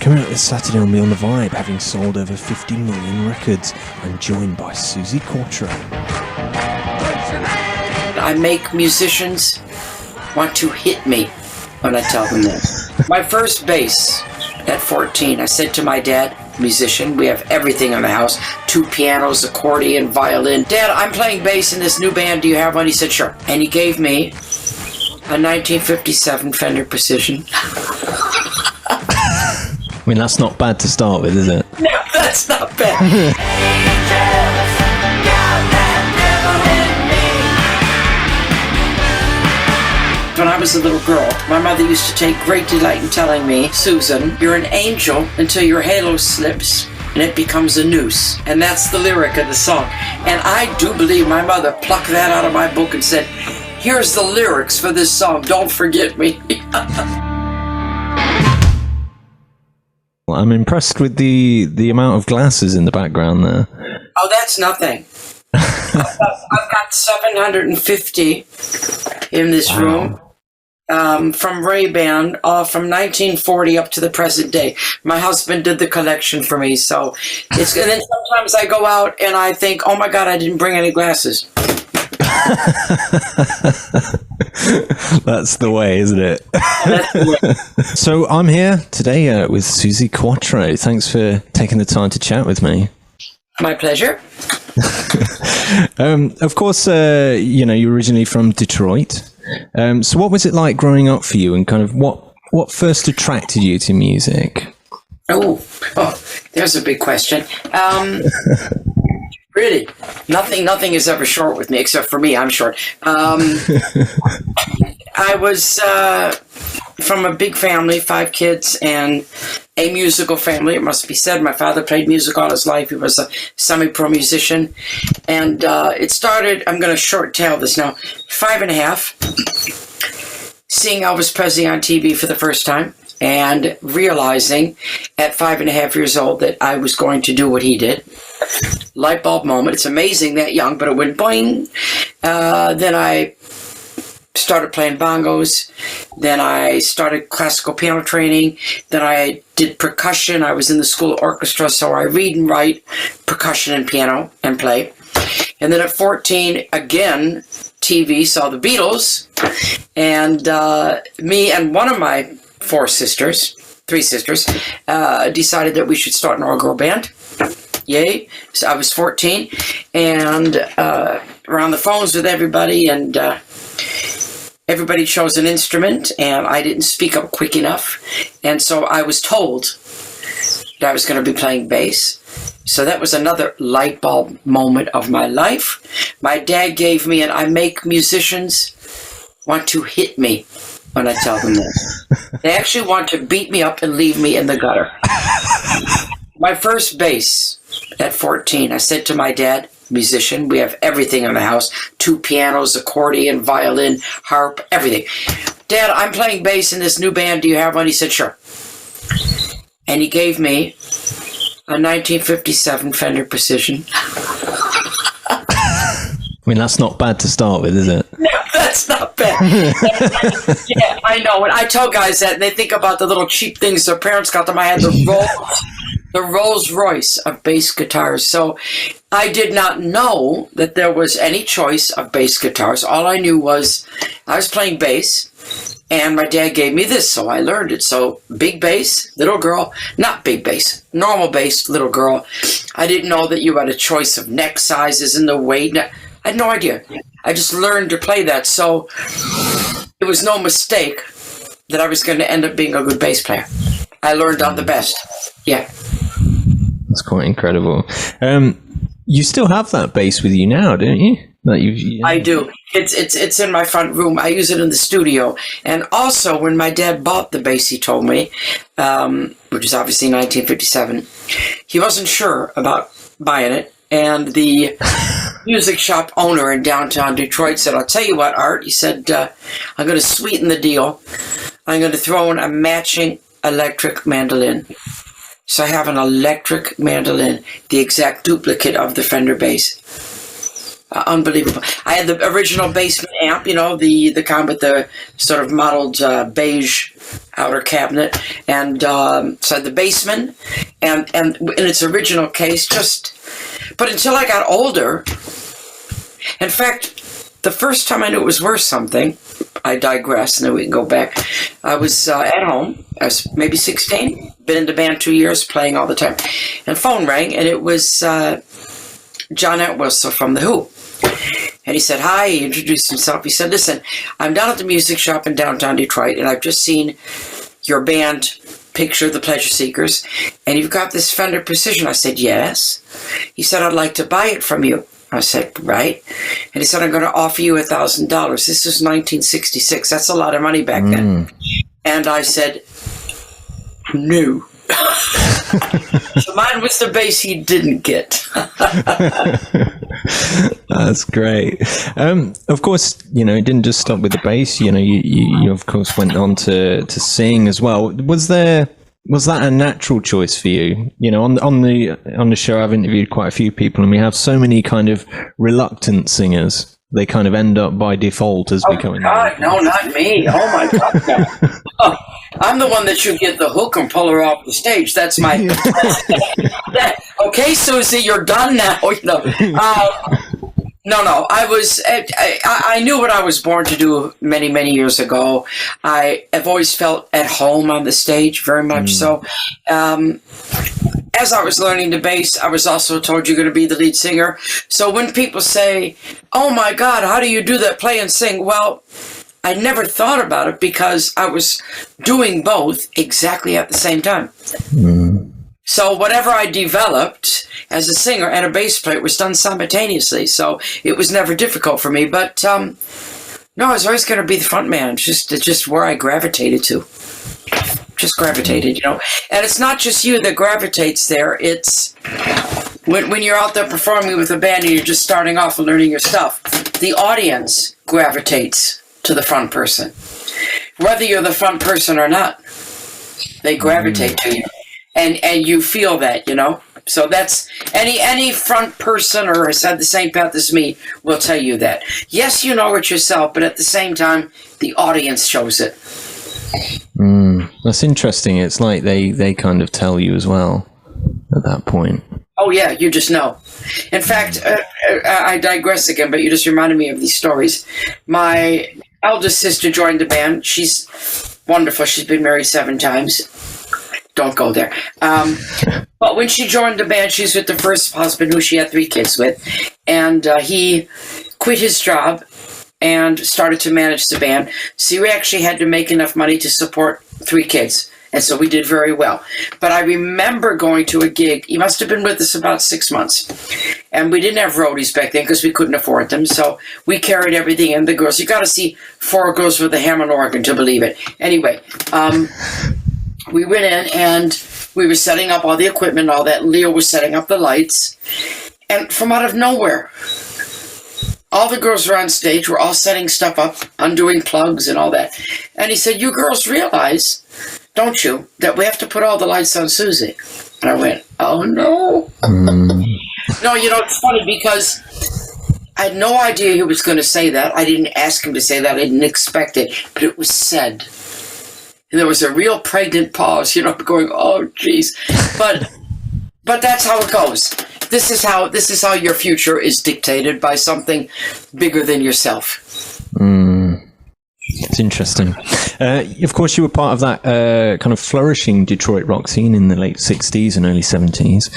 Coming up this Saturday on Beyond the Vibe, having sold over 50 million records, I'm joined by Suzi Quatro. I make musicians want to hit me when I tell them this. My first bass at 14, I said to my dad, musician, we have everything in the house, 2 pianos, accordion, violin. Dad, I'm playing bass in this new band, do you have one? He said, sure. And he gave me a 1957 Fender Precision. I mean, that's not bad to start with, is it? No, that's not bad. When I was a little girl, my mother used to take great delight in telling me, Susan, you're an angel until your halo slips and it becomes a noose. And that's the lyric of the song. And I do believe my mother plucked that out of my book and said, here's the lyrics for this song, don't forget me. I'm impressed with the amount of glasses in the background there. Oh, that's nothing. I've got 750 in this room. From Ray-Ban, from 1940 up to the present day. My husband did the collection for me, so it's. And then sometimes I go out and I think, oh my God, I didn't bring any glasses. That's the way, isn't it? That's the way. So I'm here today with Suzi Quatro. Thanks for taking the time to chat with me. My pleasure. Of course, you're originally from Detroit. So what was it like growing up for you, and kind of what first attracted you to music? Oh, there's a big question. Really, nothing is ever short with me, except for me. I'm short. I was from a big family, 5 kids, and a musical family. It must be said, my father played music all his life. He was a semi-pro musician. And it started, I'm going to short tell this now, 5 and a half, seeing Elvis Presley on TV for the first time, and realizing at 5 and a half years old that I was going to do what he did. Light bulb moment. It's amazing that young, but it went boing. Then I started playing bongos. Then I started classical piano training. Then I did percussion. I was in the school orchestra, so I read and write percussion and piano and play. And then at 14, again, TV, saw the Beatles. And me and one of my 3 sisters, decided that we should start an all-girl band. Yay. So I was 14 and around the phones with everybody, and everybody chose an instrument, and I didn't speak up quick enough. And so I was told that I was going to be playing bass. So that was another light bulb moment of my life. My dad gave me, and I make musicians want to hit me when I tell them this. They actually want to beat me up and leave me in the gutter. My first bass at 14, I said to my dad, musician, we have everything in the house, 2 pianos, accordion, violin, harp, everything. Dad, I'm playing bass in this new band, do you have one? He said, sure. And he gave me a 1957 Fender Precision. I mean, that's not bad to start with, is it? No, that's not bad. Yeah, I know. When I tell guys that, and they think about the little cheap things their parents got them, I had the Rolls Royce of bass guitars. So I did not know that there was any choice of bass guitars. All I knew was I was playing bass, and my dad gave me this, so I learned it. So big bass, little girl, not big bass, normal bass, little girl. I didn't know that you had a choice of neck sizes and the weight. I had no idea. I just learned to play that. So it was no mistake that I was going to end up being a good bass player. I learned on the best. Yeah. That's quite incredible. You still have that bass with you now, don't you? I do. It's in my front room. I use it in the studio. And also, when my dad bought the bass, he told me, which is obviously 1957, he wasn't sure about buying it. And the music shop owner in downtown Detroit said, I'll tell you what, Art, he said, I'm going to sweeten the deal. I'm going to throw in a matching electric mandolin. So I have an electric mandolin, the exact duplicate of the Fender bass. Unbelievable. I had the original bass amp, the kind with the sort of mottled beige outer cabinet, and so the Bassman, and in its original case, but until I got older, in fact, the first time I knew it was worth something, I digress, and then we can go back. I was at home. I was maybe 16, been in the band 2 years, playing all the time, and phone rang, and it was John Entwistle from The Who. And he said, hi, he introduced himself. He said, listen, I'm down at the music shop in downtown Detroit, and I've just seen your band picture, the Pleasure Seekers, and you've got this Fender Precision. I said, yes. He said, I'd like to buy it from you. I said, right. And he said, I'm going to offer you $1,000. This was 1966. That's a lot of money back then. And I said, no. So mine was the bass he didn't get. That's great. Of course, it didn't just stop with the bass. You of course went on to sing as well. Was that a natural choice for you? On the show, I've interviewed quite a few people, and we have so many kind of reluctant singers. They kind of end up by default as becoming. Oh God, no, not me! Oh my God, no. I'm the one that should get the hook and pull her off the stage. That's my. Okay, Susie, you're done now. No. I knew what I was born to do many, many years ago. I have always felt at home on the stage, very much so. As I was learning the bass, I was also told you're going to be the lead singer. So when people say, oh my God, how do you do that, play and sing? Well, I never thought about it because I was doing both exactly at the same time. So whatever I developed as a singer and a bass player was done simultaneously. So it was never difficult for me. But no, I was always going to be the front man. It's just where I gravitated to. Just gravitated, And it's not just you that gravitates there. It's when you're out there performing with a band and you're just starting off and learning your stuff, the audience gravitates to the front person. Whether you're the front person or not, they gravitate to you. And you feel that, So that's any front person or has had the same path as me will tell you that. Yes, you know it yourself, but at the same time, the audience shows it. That's interesting. It's like they kind of tell you as well at that point. Oh, yeah, you just know. In fact, I digress again, but you just reminded me of these stories. My eldest sister joined the band. She's wonderful. She's been married 7 times. Don't go there. But when she joined the band, she's with the first husband who she had 3 kids with. And he quit his job and started to manage the band. So we actually had to make enough money to support 3 kids. And so we did very well. But I remember going to a gig. He must have been with us about 6 months. And we didn't have roadies back then because we couldn't afford them. So we carried everything in. The girls, you got to see 4 girls with a Hammond organ to believe it. Anyway, we went in and we were setting up all the equipment and all that. Leo was setting up the lights. And from out of nowhere, all the girls were on stage. We're all setting stuff up, undoing plugs and all that. And he said, you girls realize, don't you, that we have to put all the lights on Susie? And I went, oh, no. No, it's funny because I had no idea he was going to say that. I didn't ask him to say that. I didn't expect it. But it was said. And there was a real pregnant pause, going, oh, geez. But that's how it goes. This is how your future is dictated by something bigger than yourself. It's interesting. Of course, you were part of that kind of flourishing Detroit rock scene in the late 60s and early 70s,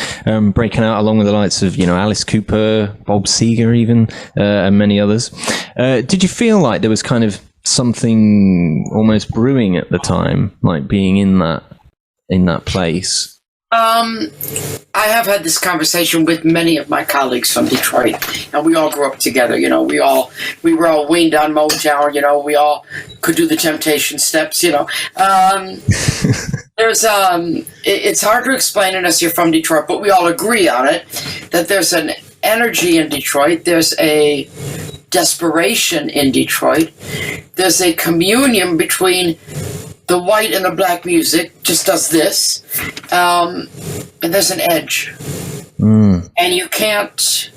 breaking out along with the likes of, Alice Cooper, Bob Seger even, and many others. Did you feel like there was kind of something almost brewing at the time, like being in that place? I have had this conversation with many of my colleagues from Detroit, and we all grew up together. We were all weaned on Motown. We all could do the Temptation steps. There's it's hard to explain unless you're from Detroit, but we all agree on it that there's an energy in Detroit. There's a desperation in Detroit. There's a communion between the white and the black music. Just does this, and there's an edge, and you can't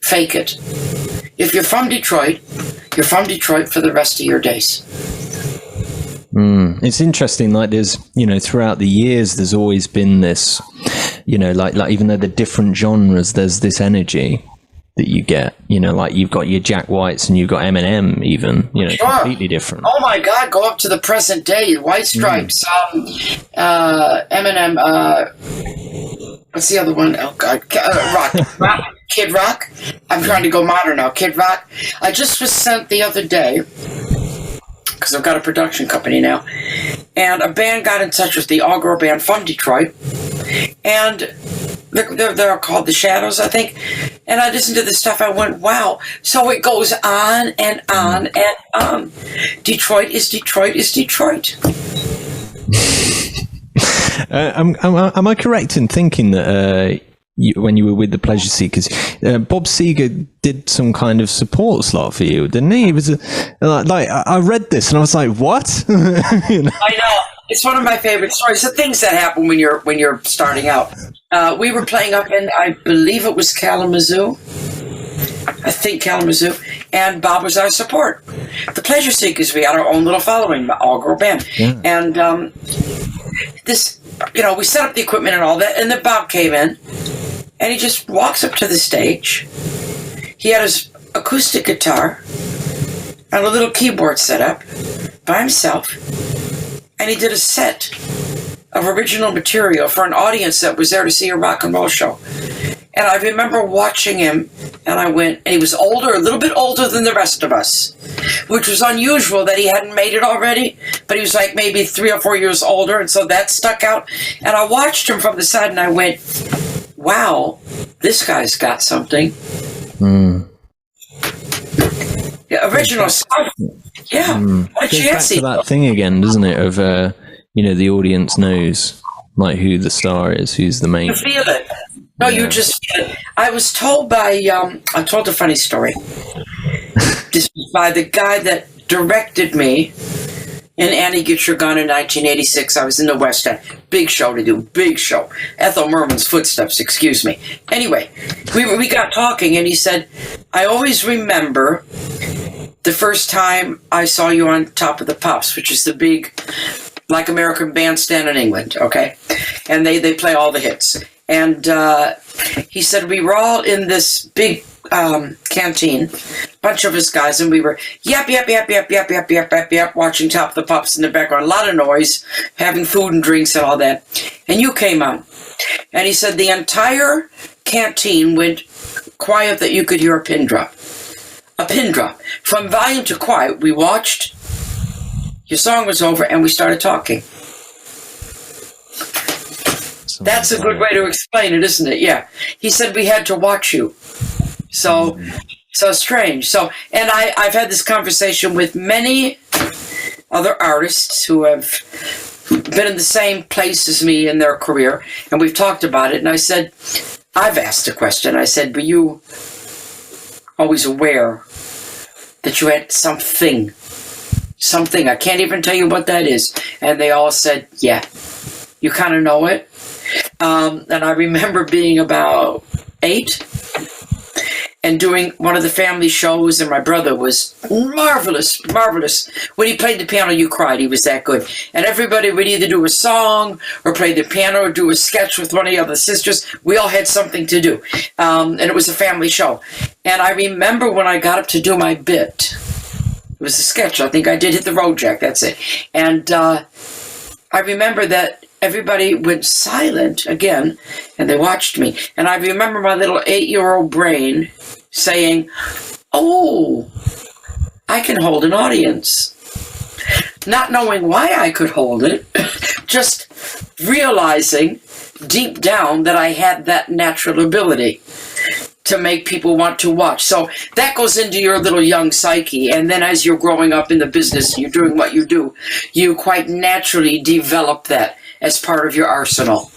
fake it. if you're from Detroit, you're from Detroit for the rest of your days. It's interesting, like there's, throughout the years, there's always been this, like even though they're different genres, there's this energy that you get, like you've got your Jack Whites and you've got Eminem even, Sure. completely different. Oh my God, go up to the present day, White Stripes, Eminem, what's the other one? Oh God, Rock, Kid Rock. I'm trying to go modern now, Kid Rock. I just was sent the other day, because I've got a production company now, and a band got in touch with the all-girl band from Detroit, and they're called The Shadows, I think, and I listened to this stuff, I went, wow, so it goes on and on and on. Detroit is Detroit is Detroit. Am I correct in thinking that when you were with the Pleasure Seekers, Bob Seger did some kind of support slot for you, didn't he? It was I read this and I was like, what? I know. It's one of my favorite stories. The things that happen when you're starting out. We were playing up in, I believe it was Kalamazoo. I think Kalamazoo. And Bob was our support. The Pleasure Seekers, we had our own little following, all-girl band. Yeah. And this, we set up the equipment and all that, and then Bob came in, and he just walks up to the stage. He had his acoustic guitar and a little keyboard set up by himself, and he did a set of original material for an audience that was there to see a rock and roll show. And I remember watching him, and I went, and he was older, a little bit older than the rest of us, which was unusual that he hadn't made it already, but he was like maybe 3 or 4 years older, and so that stuck out. And I watched him from the side, and I went, wow, this guy's got something. Yeah, original stuff. Yeah. What a chance. Back to that thing again, doesn't it, of, the audience knows, like, who the star is, who's the main. You feel it. No, you just feel it. I was told by, I told a funny story. This was by the guy that directed me in Annie Get Your Gun in 1986. I was in the West End. Big show to do, big show. Ethel Merman's Footsteps, excuse me. Anyway, we got talking, and he said, I always remember the first time I saw you on Top of the Pops, which is the big, like, American bandstand in England, okay? And they play all the hits. And he said, we were all in this big canteen, bunch of us guys, and we were yap, watching Top of the Pops in the background. A lot of noise, having food and drinks and all that. And you came on. And he said the entire canteen went quiet that you could hear a pin drop. A pin drop. From volume to quiet, we watched. Your song was over, and we started talking. That's a good way to explain it, isn't it? Yeah. He said we had to watch you. So strange. So, and I've had this conversation with many other artists who have been in the same place as me in their career, and we've talked about it. And I said, I've asked a question. I said, were you always aware that you had something? I can't even tell you what that is. And they all said, yeah. You kind of know it. And I remember being about 8 and doing one of the family shows, and my brother was marvelous. When he played the piano, you cried. He was that good. And everybody would either do a song or play the piano or do a sketch with one of the other sisters. We all had something to do. And it was a family show. And I remember when I got up to do my bit, it was a sketch. I think I did Hit the Road Jack. That's it. And I remember that everybody went silent again, and they watched me. And I remember my little 8-year-old brain saying, oh, I can hold an audience. Not knowing why I could hold it, just realizing deep down that I had that natural ability to make people want to watch. So that goes into your little young psyche. And then as you're growing up in the business, you're doing what you do, you quite naturally develop that as part of your arsenal.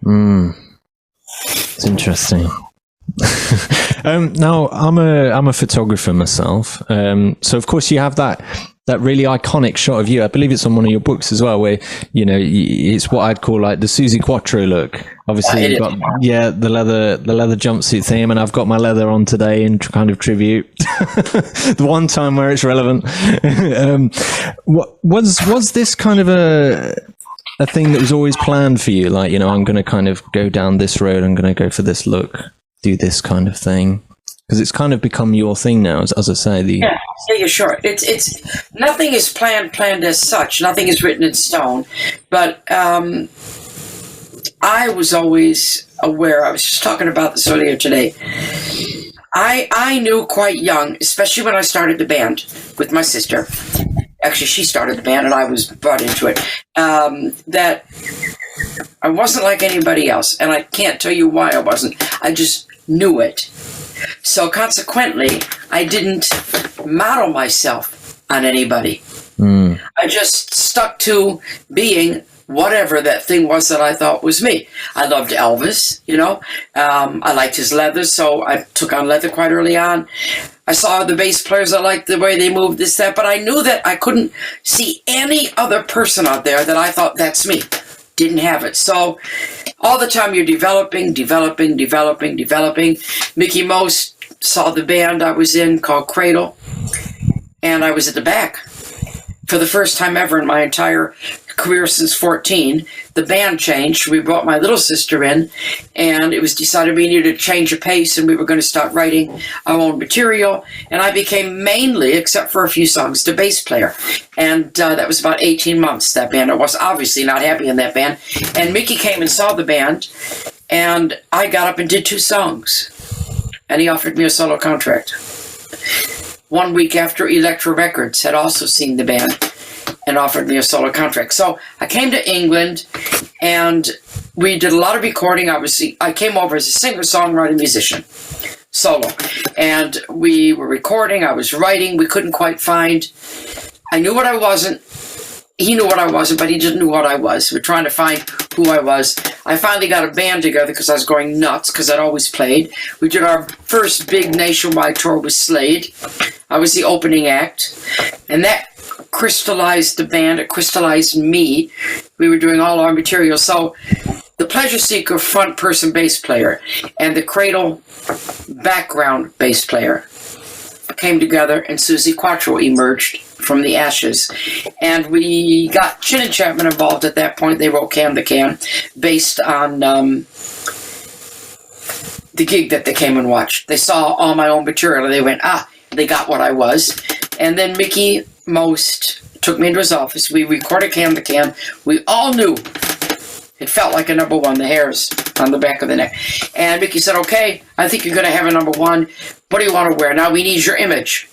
It's interesting. Now I'm a photographer myself. So of course you have that that really iconic shot of you. I believe it's on one of your books as well, where, you know, it's what I'd call like the Suzi Quatro look. Obviously, you've got the leather jumpsuit theme, and I've got my leather on today in kind of tribute. The one time where it's relevant. Was this kind of a thing that was always planned for you? Like, you know, I'm going to kind of go down this road. I'm going to go for this look, do this kind of thing. Because it's kind of become your thing now, as I say. Yeah, sure. It's nothing is planned as such. Nothing is written in stone. But I was always aware. I was just talking about this earlier today. I knew quite young, especially when I started the band with my sister. Actually, she started the band and I was brought into it. That I wasn't like anybody else, and I can't tell you why I wasn't. I just knew it. So consequently, I didn't model myself on anybody. I just stuck to being whatever that thing was that I thought was me. I loved Elvis, you know. I liked his leather, so I took on leather quite early on. I saw the bass players, I liked the way they moved, this, that, but I knew that I couldn't see any other person out there that I thought, that's me. Didn't have it. So all the time you're developing. Mickey Most saw the band I was in called Cradle, and I was at the back. For the first time ever in my entire career since 14, the band changed. We brought my little sister in, and it was decided we needed to change a pace, and we were going to start writing our own material. And I became mainly, except for a few songs, the bass player. And that was about 18 months, that band. I was obviously not happy in that band. And Mickey came and saw the band, and I got up and did 2 songs. And he offered me a solo contract. 1 week after Elektra Records had also seen the band and offered me a solo contract. So I came to England, and we did a lot of recording. I came over as a singer-songwriter musician, solo. And we were recording, I was writing, we couldn't quite find. I knew what I wasn't. He knew what I wasn't, but he didn't know what I was. We're trying to find who I was. I finally got a band together because I was going nuts, because I'd always played. We did our first big nationwide tour with Slade. I was the opening act. And that crystallized the band. It crystallized me. We were doing all our material. So the Pleasure Seeker front person bass player and the Cradle background bass player came together, and Suzi Quatro emerged from the ashes. And we got Chin and Chapman involved at that point. They wrote Can the Can based on the gig that they came and watched. They saw all my own material and they went, they got what I was. And then Mickey Most took me into his office. We recorded Can the Can. We all knew it felt like a number one, the hairs on the back of the neck. And Mickey said, okay, I think you're going to have a number one. What do you want to wear? Now we need your image.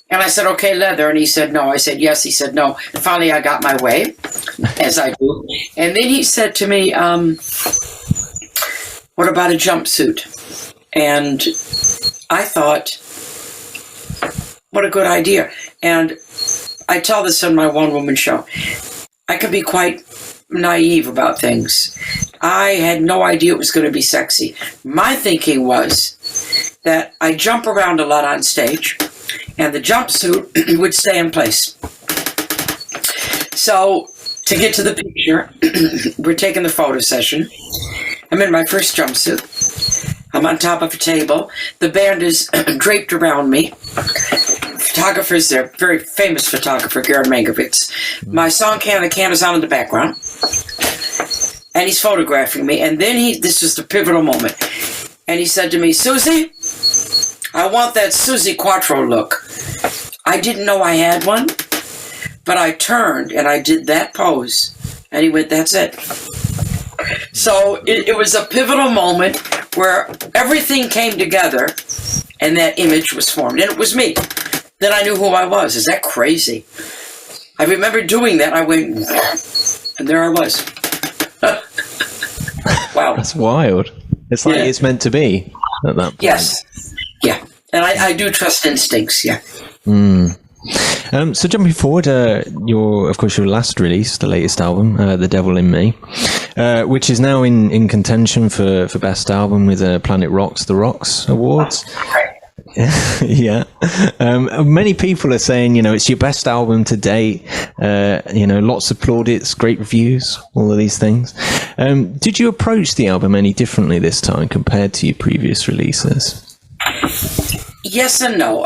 And I said, okay, leather. And he said, no. I said, yes. He said, no. And finally, I got my way, as I do. And then he said to me, what about a jumpsuit? And I thought, what a good idea. And I tell this on my one-woman show. I can be quite naive about things. I had no idea it was going to be sexy. My thinking was that I jump around a lot on stage, and the jumpsuit would stay in place. So, to get to the picture, we're taking the photo session. I'm in my first jumpsuit. I'm on top of a table. The band is draped around me. Photographers there, very famous photographer, Garrett Mankiewicz. My song Can the Can is on in the background. And he's photographing me. And then this was the pivotal moment. And he said to me, Suzi, I want that Suzi Quatro look. I didn't know I had one, but I turned and I did that pose. And he went, that's it. So it was a pivotal moment where everything came together and that image was formed. And it was me. Then I knew who I was. Is that crazy? I remember doing that. I went, and there I was. Wow. That's wild. It's like it's meant to be at that point. Yes. Yeah. And I do trust instincts. Yeah. So jumping forward, of course, your last release, the latest album, The Devil in Me, which is now in contention for Best Album with Planet Rock's The Rocks Awards. Yeah. Many people are saying, it's your best album to date. Lots of plaudits, great reviews, all of these things. Did you approach the album any differently this time compared to your previous releases? Yes and no.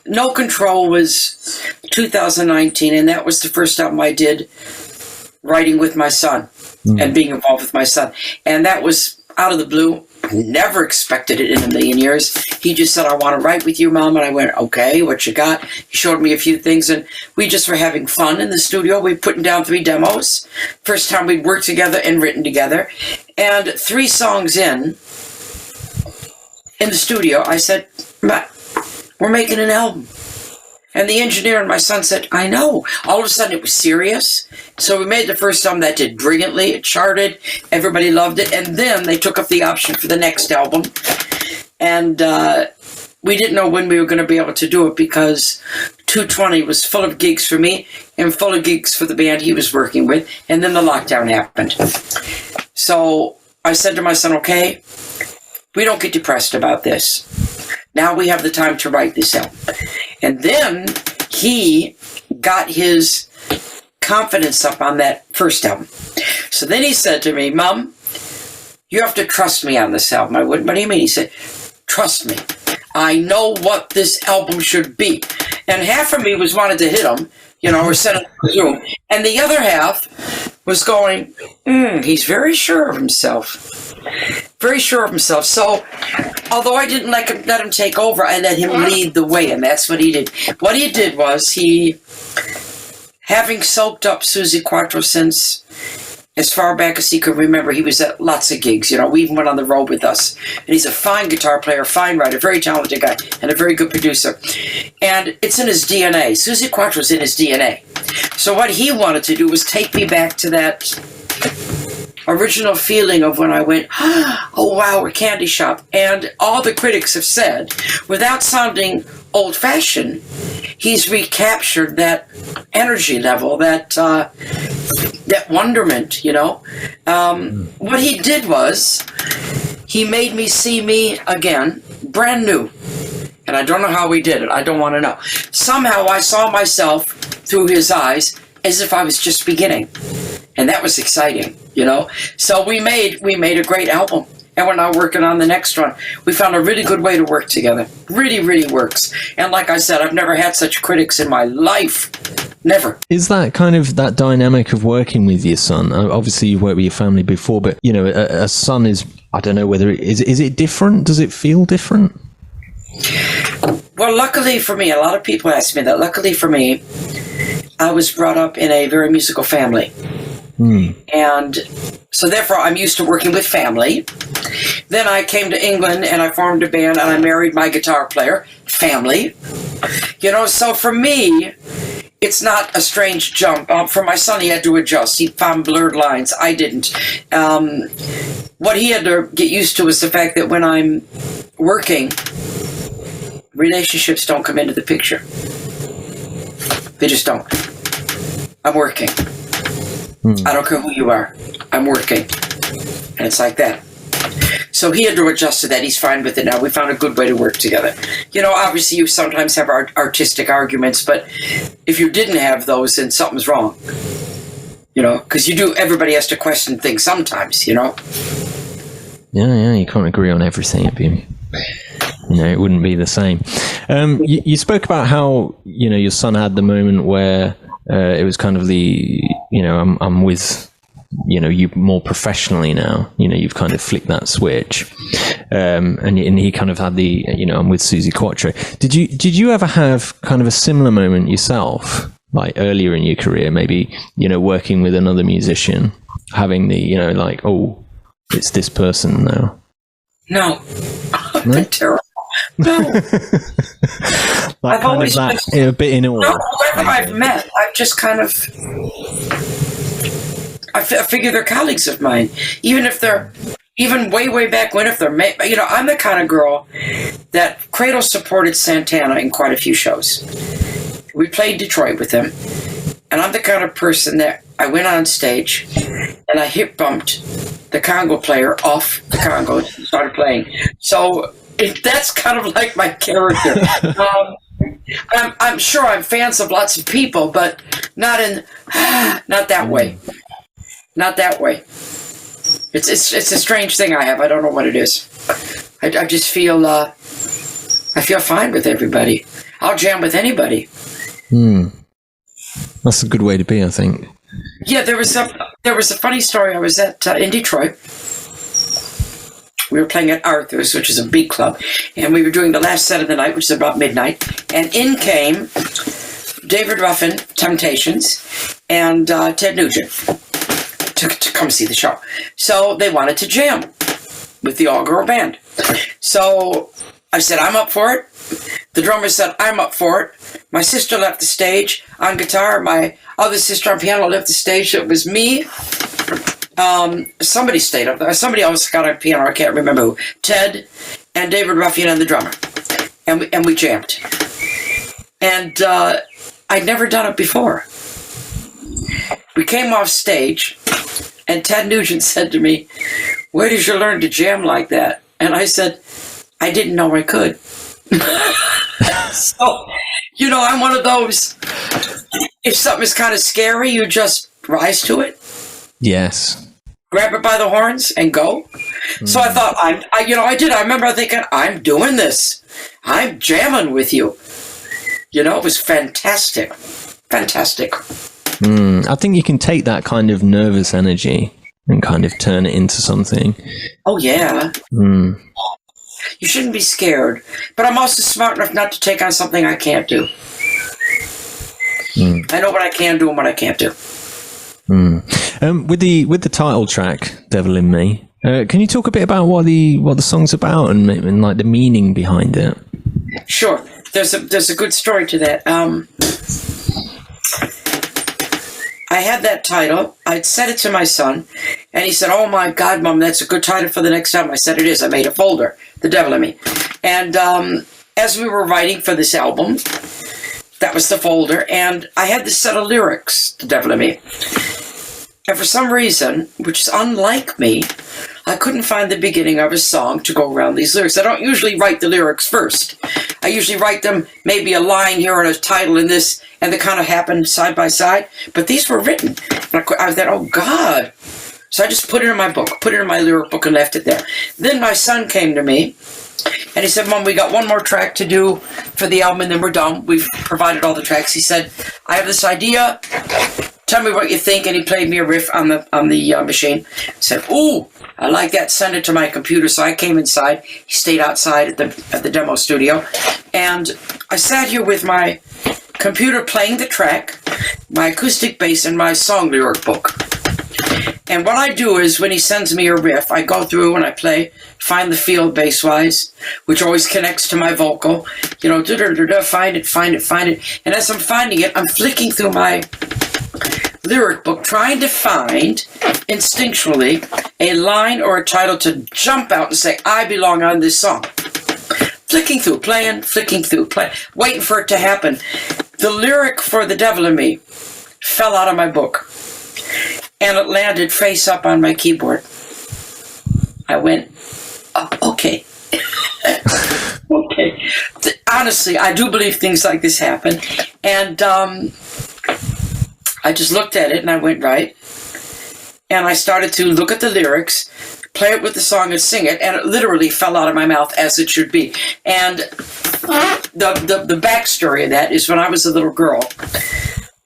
No Control was 2019, and that was the first album I did writing with my son and being involved with my son. And that was out of the blue. Never expected it in a million years. He just said, I want to write with you, Mom. And I went, okay, what you got? He showed me a few things, and we just were having fun in the studio. We putting down 3 demos. First time we'd worked together and written together. And 3 songs in the studio, I said, Matt, we're making an album. And the engineer and my son said, I know. All of a sudden it was serious. So we made the first album that did brilliantly. It charted. Everybody loved it. And then they took up the option for the next album. And we didn't know when we were going to be able to do it, because 220 was full of gigs for me and full of gigs for the band he was working with. And then the lockdown happened. So I said to my son, okay, we don't get depressed about this. Now we have the time to write this album. And then he got his confidence up on that first album. So then he said to me, Mom, you have to trust me on this album. I wouldn't. What do you mean? He said, trust me. I know what this album should be. And half of me was wanted to hit him, or send him to the room. And the other half was going, he's very sure of himself. Very sure of himself. So, although I didn't let him take over, I let him lead the way, and that's what he did. What he did was, having soaked up Suzi Quatro since as far back as he could remember, he was at lots of gigs. We even went on the road with us. And he's a fine guitar player, fine writer, very talented guy, and a very good producer. And it's in his DNA. Suzi Quatro's in his DNA. So what he wanted to do was take me back to that original feeling of when I went, oh wow, we're Candy Shop. And all the critics have said, without sounding old-fashioned, he's recaptured that energy level, that wonderment, What he did was, he made me see me again, brand new. And I don't know how he did it. I don't want to know. Somehow I saw myself through his eyes as if I was just beginning. And that was exciting, So we made a great album. And we're now working on the next one. We found a really good way to work together. Really, really works. And like I said, I've never had such critics in my life. Never. Is that kind of that dynamic of working with your son? Obviously, you've worked with your family before, but, a son is, I don't know whether is it different? Does it feel different? Well, luckily for me, a lot of people ask me that. Luckily for me, I was brought up in a very musical family. And so therefore I'm used to working with family. Then I came to England and I formed a band and I married my guitar player, family. So for me, it's not a strange jump. For my son, he had to adjust. He found blurred lines. I didn't. What he had to get used to was the fact that when I'm working, relationships don't come into the picture. They just don't. I'm working. I don't care who you are. I'm working. And it's like that. So he had to adjust to that. He's fine with it now. We found a good way to work together. Obviously you sometimes have artistic arguments, but if you didn't have those, then something's wrong. Because everybody has to question things sometimes, Yeah, you can't agree on everything. It wouldn't be the same. You spoke about how, your son had the moment where it was kind of the, I'm with, you more professionally now, you've kind of flicked that switch. And he kind of had the, I'm with Suzi Quatro. Did you ever have kind of a similar moment yourself, like earlier in your career, maybe, working with another musician, having the, oh, it's this person now? No. No? Terrible. No. I've always been a bit in awe. No, whoever I've met, I've just kind of, I figure they're colleagues of mine, even if they're, even way back when, if they're, I'm the kind of girl that Cradle supported Santana in quite a few shows. We played Detroit with him, and I'm the kind of person that I went on stage and I hip bumped the conga player off the conga and started playing. So That's kind of like my character. I'm sure I'm fans of lots of people, but not that way. Not that way. It's a strange thing I have. I don't know what it is. I just feel I feel fine with everybody. I'll jam with anybody. That's a good way to be, I think. Yeah, there was a funny story. I was in Detroit. We were playing at Arthur's, which is a big club, and we were doing the last set of the night, which is about midnight. And in came David Ruffin, Temptations, and Ted Nugent to come see the show. So they wanted to jam with the all-girl band. So I said, I'm up for it. The drummer said, I'm up for it. My sister left the stage on guitar. My other sister on piano left the stage. It was me. Somebody stayed up there. Somebody else got on piano. I can't remember who. Ted and David Ruffin and the drummer. And we jammed. And I'd never done it before. We came off stage, and Ted Nugent said to me, where did you learn to jam like that? And I said, I didn't know I could. So, I'm one of those, if something is kind of scary, you just rise to it. Yes. Grab it by the horns and go. So I thought, I did. I remember thinking, I'm doing this. I'm jamming with you. It was fantastic. Fantastic. I think you can take that kind of nervous energy and kind of turn it into something. Oh, yeah. You shouldn't be scared. But I'm also smart enough not to take on something I can't do. I know what I can do and what I can't do. With the title track, "Devil in Me," can you talk a bit about what the song's about and like the meaning behind it? Sure. There's a good story to that. I had that title. I'd sent it to my son, and he said, "Oh my God, Mom, that's a good title for the next album." I said, "It is." I made a folder, "The Devil in Me," and as we were writing for this album, that was the folder, and I had this set of lyrics, "The Devil in Me." And for some reason, which is unlike me, I couldn't find the beginning of a song to go around these lyrics. I don't usually write the lyrics first. I usually write them, maybe a line here and a title in this, and they kind of happen side by side. But these were written. And I thought, oh, God. So I just put it in my book, put it in my lyric book and left it there. Then my son came to me, and he said, Mom, we got one more track to do for the album, and then we're done. We've provided all the tracks. He said, I have this idea. Tell me what you think. And he played me a riff on the machine. I said, ooh, I like that. Send it to my computer. So I came inside. He stayed outside at the demo studio. And I sat here with my computer playing the track, my acoustic bass, and my song lyric book. And what I do is when he sends me a riff, I go through and I play, find the feel bass-wise, which always connects to my vocal. Find it. And as I'm finding it, I'm flicking through my lyric book, trying to find instinctually a line or a title to jump out and say, I belong on this song. Flicking through, playing, waiting for it to happen. The lyric for The Devil in Me fell out of my book, and it landed face up on my keyboard. I went, oh, okay. Okay. Honestly, I do believe things like this happen. And I just looked at it and I went, right. And I started to look at the lyrics, play it with the song and sing it, and it literally fell out of my mouth as it should be. And the backstory of that is when I was a little girl,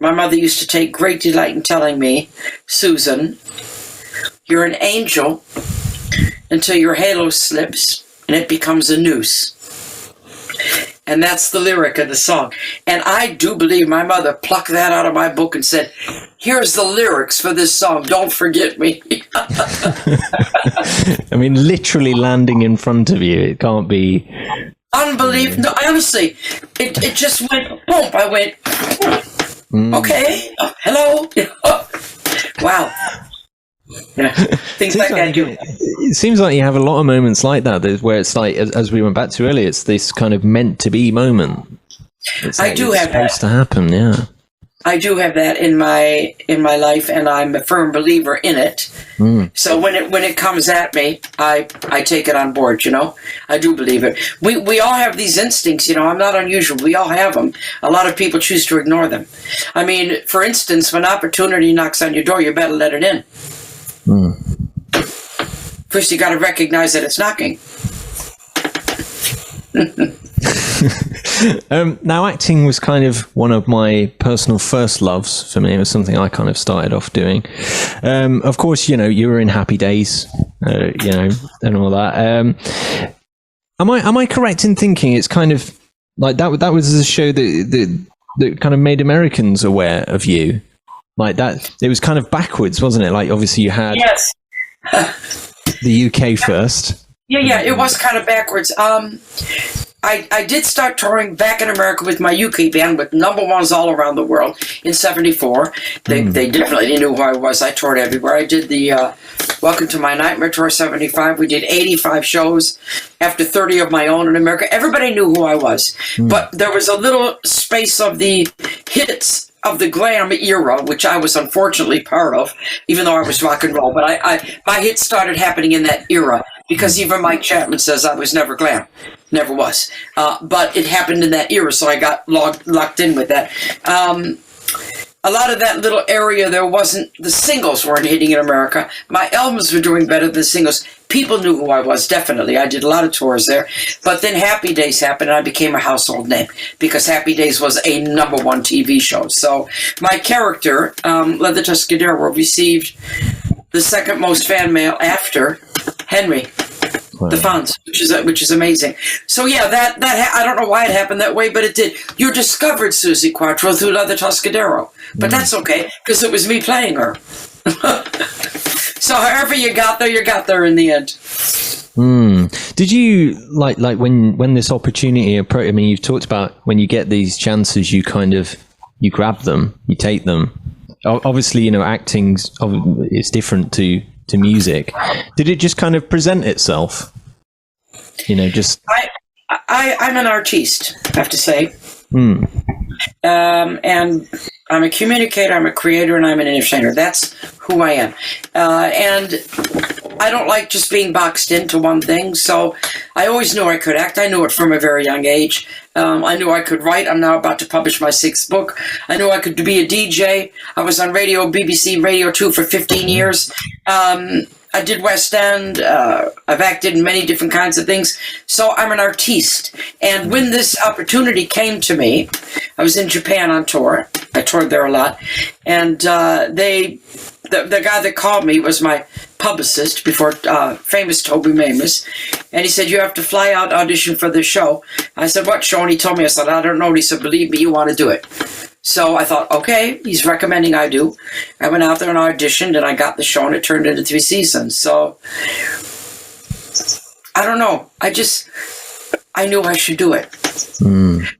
my mother used to take great delight in telling me, Susan, you're an angel until your halo slips and it becomes a noose. And that's the lyric of the song. And I do believe my mother plucked that out of my book and said, here's the lyrics for this song. Don't forget me. I mean, literally landing in front of you. It can't be... Unbelievable. No, honestly, it just went, boom. I went, okay, hello. Wow. Yeah, things like that. It seems like you have a lot of moments like that where it's like, as we went back to earlier, it's this kind of meant to be moment. It's I do have that. Supposed to happen, yeah. I do have that in my life, and I'm a firm believer in it. So when it comes at me, I take it on board. I do believe it. We all have these instincts. I'm not unusual. We all have them. A lot of people choose to ignore them. I mean, for instance, when opportunity knocks on your door, you better let it in. First, you got to recognize that it's knocking. Now, acting was kind of one of my personal first loves for me. It was something I kind of started off doing. Of course, you were in Happy Days, and all that. Am I correct in thinking it's kind of like that? That was a show that kind of made Americans aware of you, like that. It was kind of backwards, wasn't it? Like obviously you had the UK first. Yeah, it was kind of backwards. I did start touring back in America with my UK band with number ones all around the world in '74. They definitely knew who I was. I toured everywhere. I did the Welcome to My Nightmare Tour '75. We did 85 shows after 30 of my own in America. Everybody knew who I was. But there was a little space of the hits of the glam era, which I was unfortunately part of, even though I was rock and roll. But my hits started happening in that era, because even Mike Chapman says I was never glam. Never was. But it happened in that era, so I got locked in with that. A lot of that little area, the singles weren't hitting in America. My albums were doing better than singles. People knew who I was, definitely. I did a lot of tours there. But then Happy Days happened, and I became a household name, because Happy Days was a number one TV show. So my character, Leather Tuscadero, received the second most fan mail after Henry. Wow. The Fonz, which is amazing. So yeah, that I don't know why it happened that way, but it did. You discovered Suzi Quatro through Leather Tuscadero, but that's okay, because it was me playing her. So however you got there in the end. Did you like when this opportunity approached? I mean, you've talked about when you get these chances, you grab them, you take them. Obviously, acting is different to music. Did it just kind of present itself? Just I'm an artiste, I have to say. And I'm a communicator, I'm a creator, and I'm an entertainer. That's who I am. And I don't like just being boxed into one thing. So I always knew I could act. I knew it from a very young age. I knew I could write. I'm now about to publish my 6th book. I knew I could be a DJ. I was on radio, BBC Radio 2 for 15 years. I did West End. I've acted in many different kinds of things. So I'm an artiste. And when this opportunity came to me, I was in Japan on tour. I toured there a lot. And the guy that called me was my publicist before famous Toby Mamus. And he said, you have to fly out, audition for this show. I said, what show? And he told me, I said, I don't know. And he said, believe me, you want to do it. So I thought, okay, he's recommending I do. I went out there and auditioned, and I got the show, and it turned into 3 seasons. So I don't know. I knew I should do it.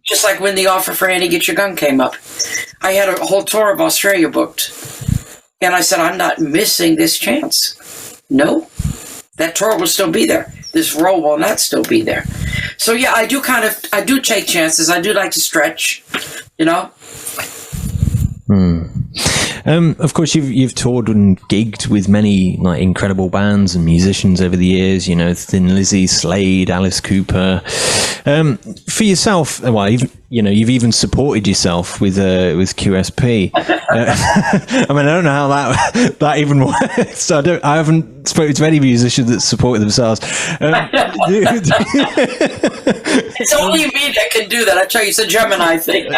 Just like when the offer for Annie Get Your Gun came up. I had a whole tour of Australia booked. And I said, I'm not missing this chance. No, that tour will still be there. This role will not still be there. So yeah, I do take chances. I do like to stretch, Of course, you've toured and gigged with many incredible bands and musicians over the years. Thin Lizzy, Slade, Alice Cooper. For yourself, well, you've even supported yourself with QSP. I mean, I don't know how that even works. I haven't spoken to any musicians that supported themselves. It's only me that can do that. I tell you, it's a Gemini thing.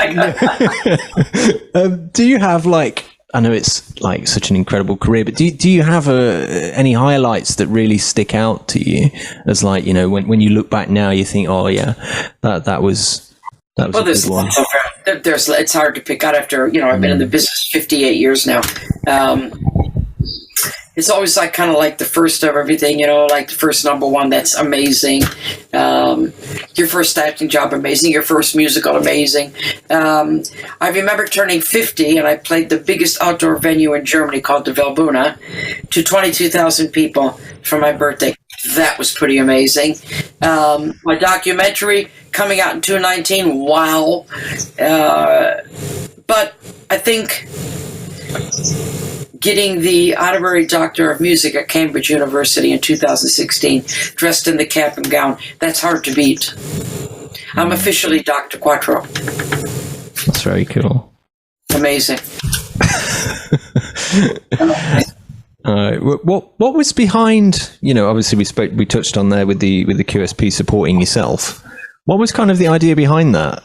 Do you have I know it's such an incredible career, but do you have any highlights that really stick out to you as when you look back now, you think, oh yeah, that was a good one. It's hard to pick out after I've been in the business 58 years now. It's always kind of like the first of everything, like the first number one, that's amazing. Your first acting job, amazing. Your first musical, amazing. I remember turning 50, and I played the biggest outdoor venue in Germany called the Velbuna to 22,000 people for my birthday. That was pretty amazing. My documentary coming out in 2019, wow. But I think getting the honorary Doctor of Music at Cambridge University in 2016, dressed in the cap and gown, that's hard to beat. I'm officially Dr. Quatro. That's very cool. Amazing. What was behind? Obviously we touched on there with the QSP supporting yourself. What was kind of the idea behind that?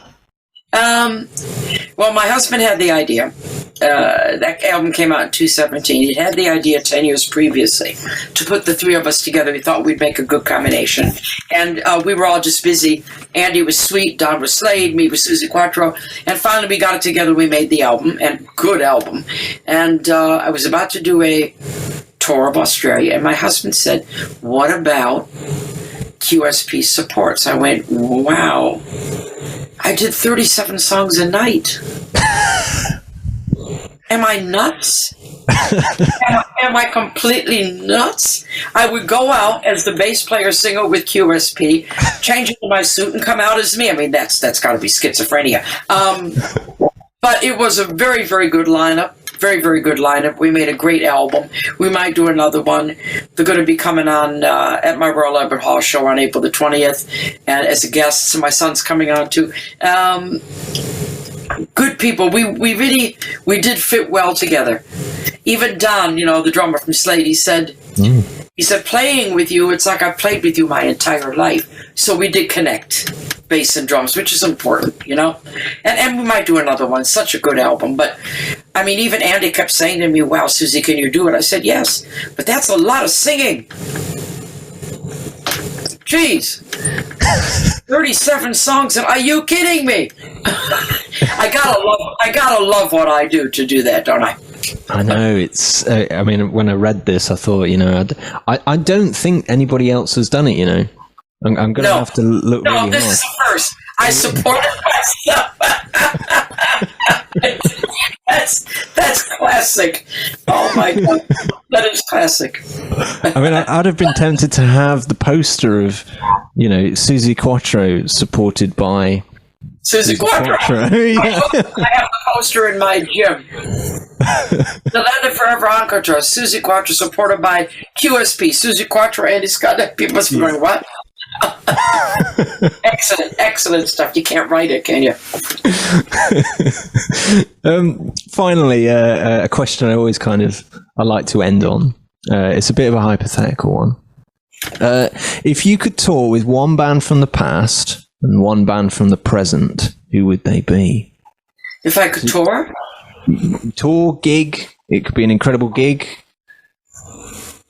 Well, my husband had the idea. That album came out in 2017. He had the idea 10 years previously to put the three of us together. We thought we'd make a good combination. And we were all just busy. Andy was Sweet, Don was Slade, me was Suzi Quatro. And finally we got it together. We made the album, and good album. And I was about to do a tour of Australia, and my husband said, what about QSP supports? I went, wow. I did 37 songs a night. Am I nuts? Am I completely nuts? I would go out as the bass player singer with QSP, change into my suit, and come out as me. I mean, that's got to be schizophrenia. But it was a very, very good lineup. Very, very good lineup. We made a great album. We might do another one. They're going to be coming on at my Royal Albert Hall show on April the 20th, and as a guest. So my son's coming on too. Good people. We did fit well together. Even Don, the drummer from Slade, he said, playing with you, it's like I've played with you my entire life. So we did connect, bass and drums, which is important, And we might do another one. Such a good album. But, I mean, even Andy kept saying to me, wow, Suzi, can you do it? I said, yes, but that's a lot of singing. Jeez. 37 songs, and are you kidding me? I gotta love what I do to do that, don't I? I know it's. I mean, when I read this, I thought, I don't think anybody else has done it. I'm going to have to look. No, really this hard. is the first. I support myself. That's classic. Oh my god, that is classic. I mean, I'd have been tempted to have the poster of, Suzi Quatro supported by Suzi Quatro. Yeah. I have the poster in my gym. The Land of Forever Encore, Suzi Quatro supported by QSP. Suzi Quatro, Andy Scott. People must be going, what? Excellent stuff. You can't write it, can you? Finally, a question I always I like to end on. It's a bit of a hypothetical one. If you could tour with one band from the past and one band from the present, who would they be? If I could tour? Tour, gig. It could be an incredible gig.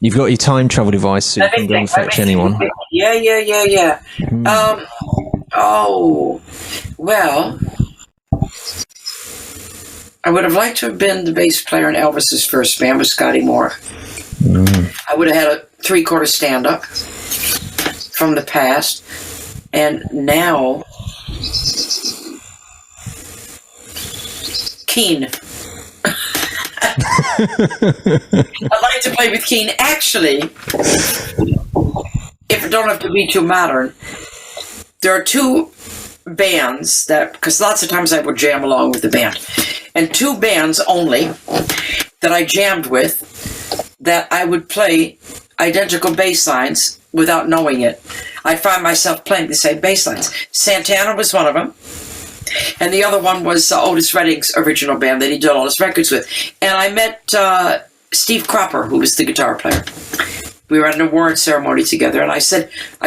You've got your time travel device, so you can go and fetch anyone. Yeah. Well, I would have liked to have been the bass player in Elvis's first band with Scotty Moore. I would have had a 3/4 stand-up from the past, and now Keen. I'd like to play with Keen. Actually, if it don't have to be too modern, there are two bands because lots of times I would jam along with the band, and two bands only that I jammed with that I would play identical bass lines without knowing it. I find myself playing the same bass lines. Santana was one of them. And the other one was Otis Redding's original band that he did all his records with. And I met Steve Cropper, who was the guitar player. We were at an award ceremony together, and I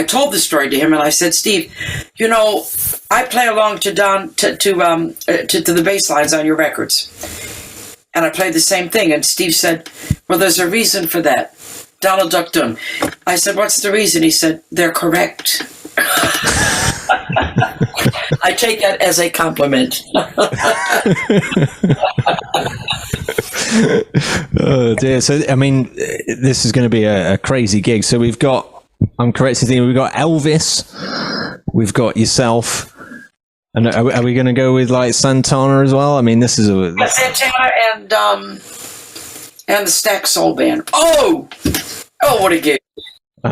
told the story to him, and I said, Steve, I play along to Don to the bass lines on your records, and I played the same thing. And Steve said, well, there's a reason for that. Donald Duck Dunn. I said, what's the reason? He said, they're correct. I take that as a compliment. Oh dear. So, I mean, this is going to be a crazy gig. So we've got, I'm correct in thinking, we've got Elvis, we've got yourself, and are we going to go with like Santana as well? I mean, this is Santana and the Stack Soul Band. Oh, what a gig.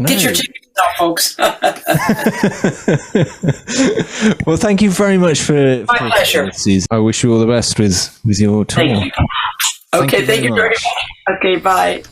Get your tickets out, folks. Well, thank you very much for My pleasure. Suzi. I wish you all the best with your tour. Thank you. Okay, thank you very much. Okay, bye.